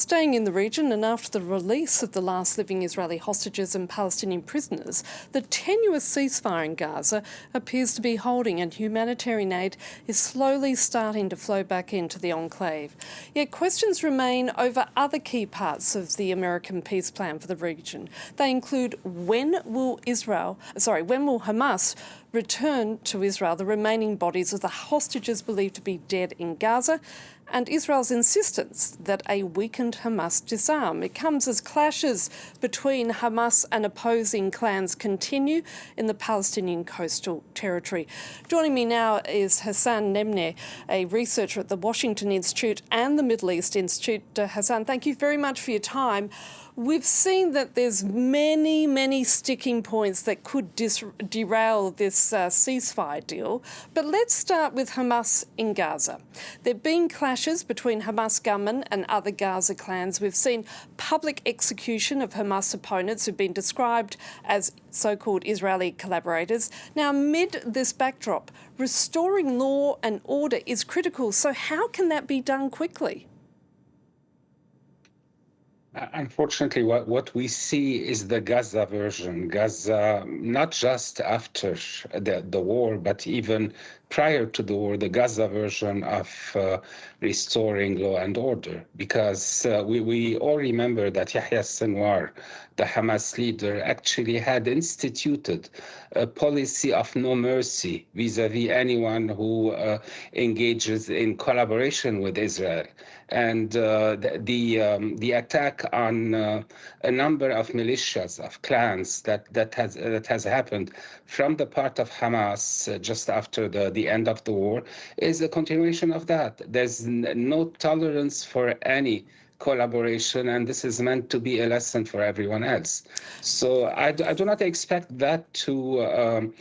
Staying in the region, and after the release of the last living Israeli hostages and Palestinian prisoners, the tenuous ceasefire in Gaza appears to be holding, and humanitarian aid is slowly starting to flow back into the enclave. Yet questions remain over other key parts of the American peace plan for the region. They include when will Hamas return to Israel the remaining bodies of the hostages believed to be dead in Gaza, and Israel's insistence that a weakened Hamas disarm. It comes as clashes between Hamas and opposing clans continue in the Palestinian coastal territory. Joining me now is Hassan Mneimneh, a researcher at the Washington Institute and the Middle East Institute. Hassan, thank you very much for your time. We've seen that there's many sticking points that could derail this ceasefire deal. But let's start with Hamas in Gaza. There have been clashes between Hamas gunmen and other Gaza clans. We've seen public execution of Hamas opponents who've been described as so-called Israeli collaborators. Now, amid this backdrop, restoring law and order is critical. So how can that be done quickly? Unfortunately, what we see is the Gaza version. Gaza, not just after the war, but even prior to the war, the Gaza version of restoring law and order. Because we all remember that Yahya Sinwar, the Hamas leader, actually had instituted a policy of no mercy vis-a-vis anyone who engages in collaboration with Israel. And the attack on a number of militias, of clans that has happened from the part of Hamas just after the end of the war is a continuation of that. There's no tolerance for any collaboration, and this is meant to be a lesson for everyone else. So I do not expect that to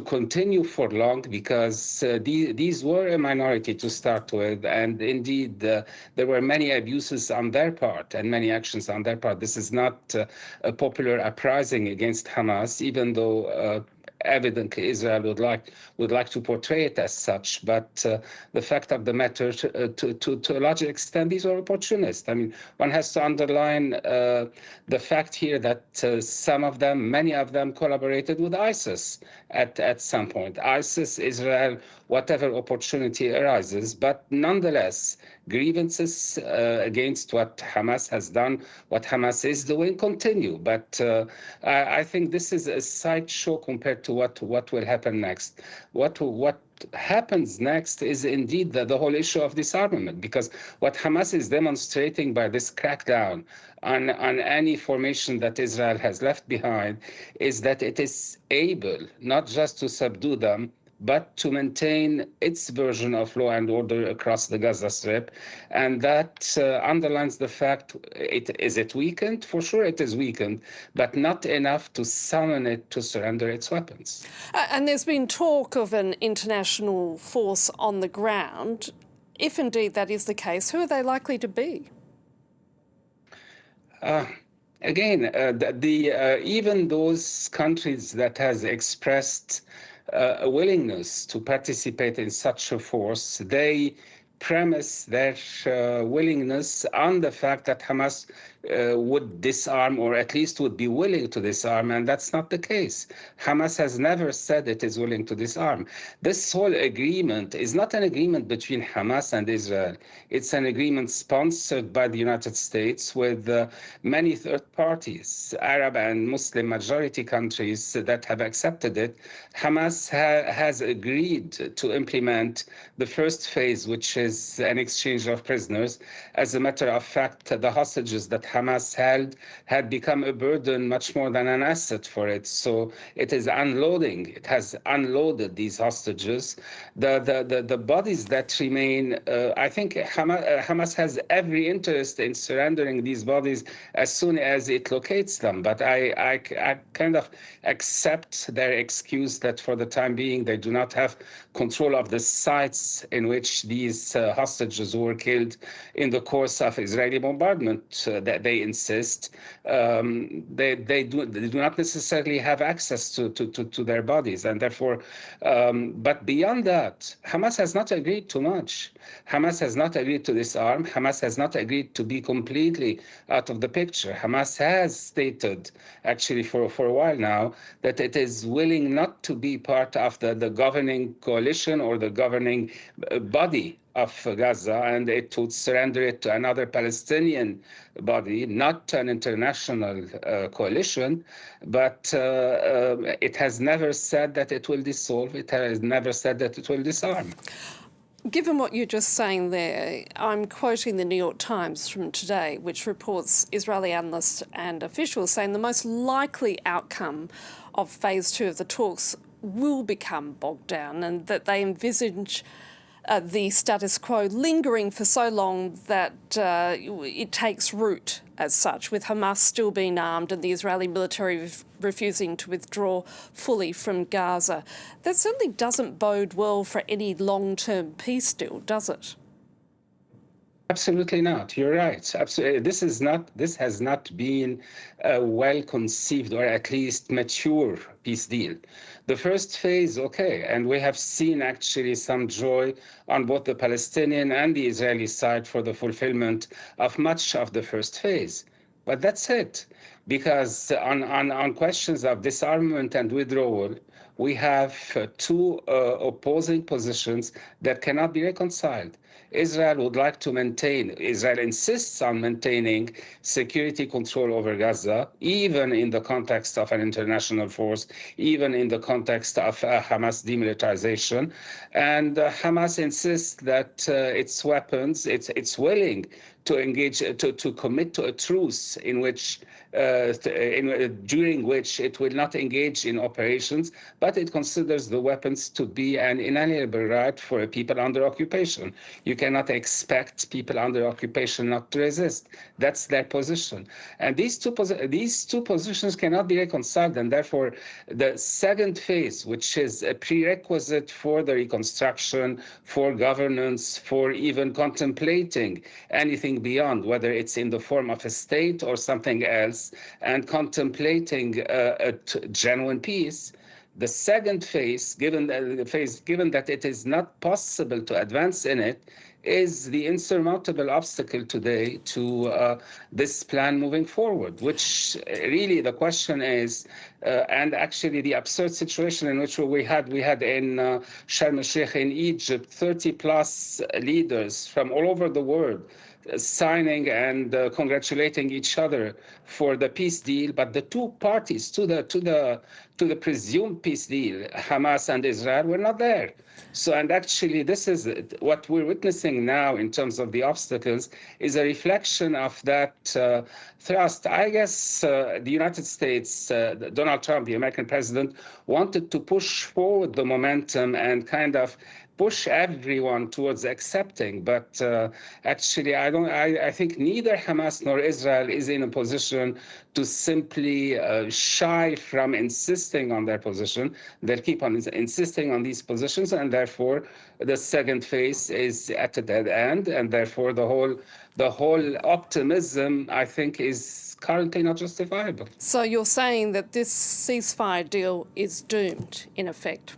continue for long, because these were a minority to start with, and indeed there were many abuses on their part and many actions on their part. This is not a popular uprising against Hamas, even though evidently Israel would like to portray it as such, but the fact of the matter, to a large extent, these are opportunists. I mean, one has to underline the fact here that many of them collaborated with ISIS at some point. ISIS, Israel, whatever opportunity arises, but nonetheless, grievances against what Hamas has done, what Hamas is doing, continue. But I think this is a sideshow compared to what will happen next. What happens next is indeed the whole issue of disarmament, because what Hamas is demonstrating by this crackdown on any formation that Israel has left behind is that it is able not just to subdue them, but to maintain its version of law and order across the Gaza Strip. And that underlines the fact, is it weakened? For sure it is weakened, but not enough to summon it to surrender its weapons. And there's been talk of an international force on the ground. If indeed that is the case, who are they likely to be? Again, even those countries that has expressed a willingness to participate in such a force, they premise their willingness on the fact that Hamas would disarm, or at least would be willing to disarm, and that's not the case. Hamas has never said it is willing to disarm. This whole agreement is not an agreement between Hamas and Israel. It's an agreement sponsored by the United States with many third parties, Arab and Muslim majority countries that have accepted it. Hamas has agreed to implement the first phase, which is an exchange of prisoners. As a matter of fact, the hostages that Hamas held had become a burden much more than an asset for it. So it is unloading. It has unloaded these hostages. The bodies that remain, I think Hamas has every interest in surrendering these bodies as soon as it locates them. But I kind of accept their excuse that for the time being they do not have control of the sites in which these hostages who were killed in the course of Israeli bombardment that they insist they do not necessarily have access to their bodies, and therefore, but beyond that, Hamas has not agreed to much. Hamas has not agreed to disarm. Hamas has not agreed to be completely out of the picture. Hamas has stated, actually for a while now, that it is willing not to be part of the governing coalition or the governing body of Gaza, and it would surrender it to another Palestinian body, not an international coalition, but it has never said that it will dissolve. It has never said that it will disarm. Given what you're just saying there, I'm quoting the New York Times from today, which reports Israeli analysts and officials saying the most likely outcome of phase 2 of the talks will become bogged down, and that they envisage the status quo lingering for so long that it takes root as such, with Hamas still being armed and the Israeli military refusing to withdraw fully from Gaza. That certainly doesn't bode well for any long-term peace deal, does it? Absolutely not. You're right. Absolutely. This has not been a well-conceived or at least mature peace deal. The first phase, okay, and we have seen actually some joy on both the Palestinian and the Israeli side for the fulfillment of much of the first phase. But that's it, because on questions of disarmament and withdrawal, we have two opposing positions that cannot be reconciled. Israel would like to maintain, Israel insists on maintaining security control over Gaza, even in the context of an international force, even in the context of Hamas demilitarization. And Hamas insists that its weapons, it's willing to engage, to commit to a truce in which, during which it will not engage in operations, but it considers the weapons to be an inalienable right for a people under occupation. You cannot expect people under occupation not to resist. That's their position. And these two positions cannot be reconciled, and therefore the second phase, which is a prerequisite for the reconstruction, for governance, for even contemplating anything beyond, whether it's in the form of a state or something else, and contemplating a genuine peace. The second phase, given that it is not possible to advance in it, is the insurmountable obstacle today to this plan moving forward, which really the question is, and actually the absurd situation in which we had in Sharm el-Sheikh in Egypt, 30 plus leaders from all over the world signing and congratulating each other for the peace deal, but the two parties to the presumed peace deal, Hamas and Israel, were not there. So, and actually, this is what we're witnessing now in terms of the obstacles, is a reflection of that thrust. I guess the United States, Donald Trump, the American president, wanted to push forward the momentum and kind of push everyone towards accepting, but actually, I think neither Hamas nor Israel is in a position to simply shy from insisting on their position. They'll keep on insisting on these positions, and therefore the second phase is at a dead end, and therefore the whole optimism, I think, is currently not justifiable. So you're saying that this ceasefire deal is doomed, in effect?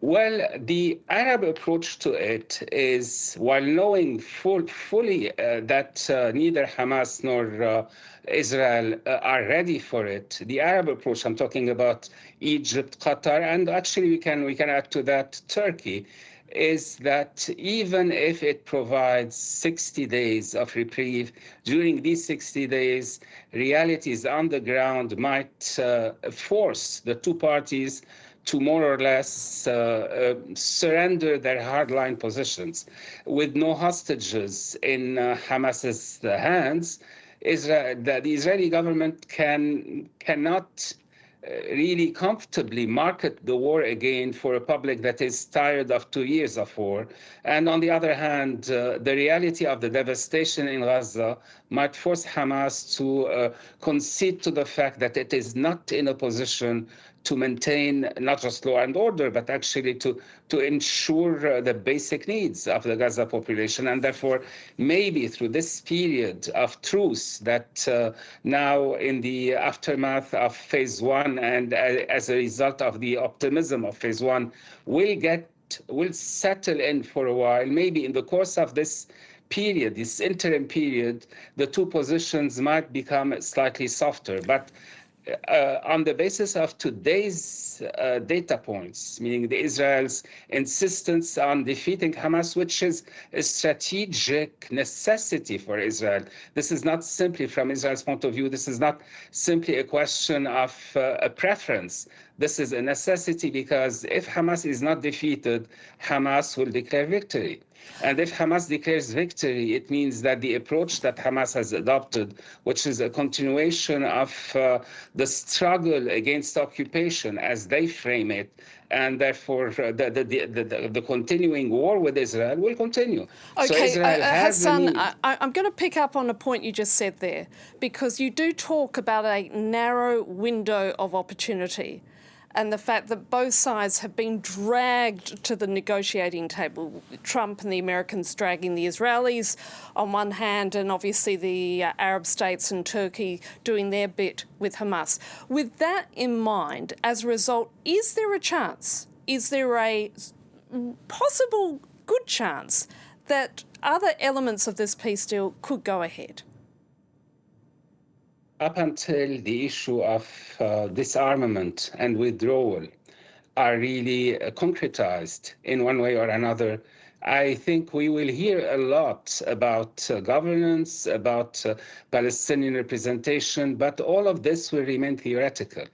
Well, the Arab approach to it is, while knowing fully that neither Hamas nor Israel are ready for it, the Arab approach, I'm talking about Egypt, Qatar, and actually we can add to that Turkey, is that even if it provides 60 days of reprieve, during these 60 days, realities on the ground might force the two parties to more or less surrender their hardline positions. With no hostages in Hamas's hands, the Israeli government cannot really comfortably market the war again for a public that is tired of 2 years of war. And on the other hand, the reality of the devastation in Gaza might force Hamas to concede to the fact that it is not in a position to maintain not just law and order, but actually to ensure the basic needs of the Gaza population. And therefore, maybe through this period of truce that now in the aftermath of phase one and as a result of the optimism of phase one, will settle in for a while. Maybe in the course of this period, this interim period, the two positions might become slightly softer. But on the basis of today's data points, meaning the Israel's insistence on defeating Hamas, which is a strategic necessity for Israel. This is not simply, from Israel's point of view, this is not simply a question of a preference. This is a necessity because if Hamas is not defeated, Hamas will declare victory. And if Hamas declares victory, it means that the approach that Hamas has adopted, which is a continuation of the struggle against occupation as they frame it, and therefore the continuing war with Israel will continue. Okay, so Israel has Hassan, I'm going to pick up on a point you just said there, because you do talk about a narrow window of opportunity and the fact that both sides have been dragged to the negotiating table, Trump and the Americans dragging the Israelis on one hand, and obviously the Arab states and Turkey doing their bit with Hamas. With that in mind, as a result, is there a chance, is there a possible good chance that other elements of this peace deal could go ahead? Up until the issue of disarmament and withdrawal are really concretized in one way or another, I think we will hear a lot about governance, about Palestinian representation, but all of this will remain theoretical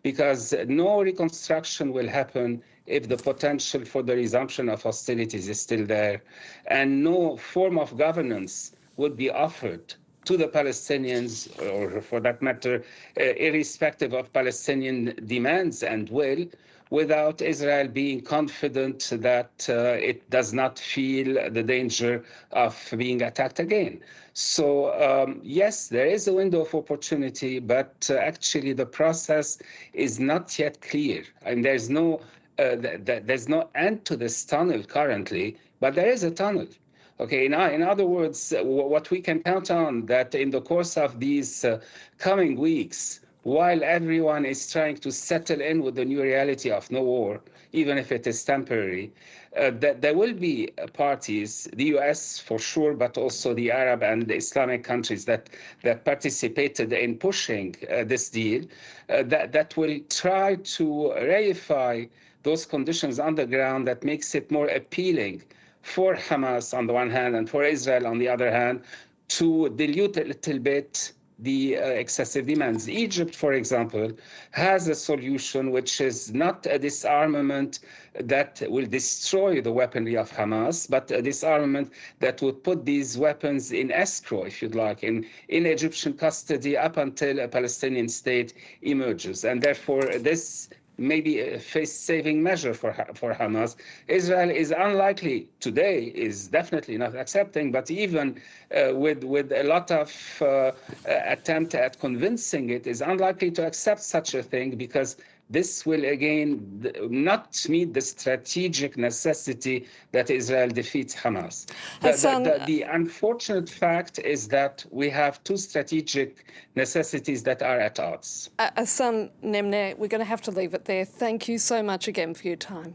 because no reconstruction will happen if the potential for the resumption of hostilities is still there, and no form of governance would be offered to the Palestinians, or for that matter, irrespective of Palestinian demands and will, without Israel being confident that it does not feel the danger of being attacked again. So yes, there is a window of opportunity, but actually the process is not yet clear. And there's no end to this tunnel currently, but there is a tunnel. Okay, in other words, what we can count on that in the course of these coming weeks, while everyone is trying to settle in with the new reality of no war, even if it is temporary, that there will be parties, the US for sure, but also the Arab and the Islamic countries that participated in pushing this deal, that will try to reify those conditions on the ground that makes it more appealing for Hamas on the one hand and for Israel on the other hand to dilute a little bit the excessive demands. Egypt, for example, has a solution which is not a disarmament that will destroy the weaponry of Hamas, but a disarmament that would put these weapons in escrow, if you'd like, in Egyptian custody up until a Palestinian state emerges. And therefore, this maybe a face-saving measure for Hamas. Israel is unlikely today, is definitely not accepting, but even with a lot of attempt at convincing it, is unlikely to accept such a thing because this will again not meet the strategic necessity that Israel defeats Hamas. The unfortunate fact is that we have two strategic necessities that are at odds. Hassan Mneimneh, we're going to have to leave it there. Thank you so much again for your time.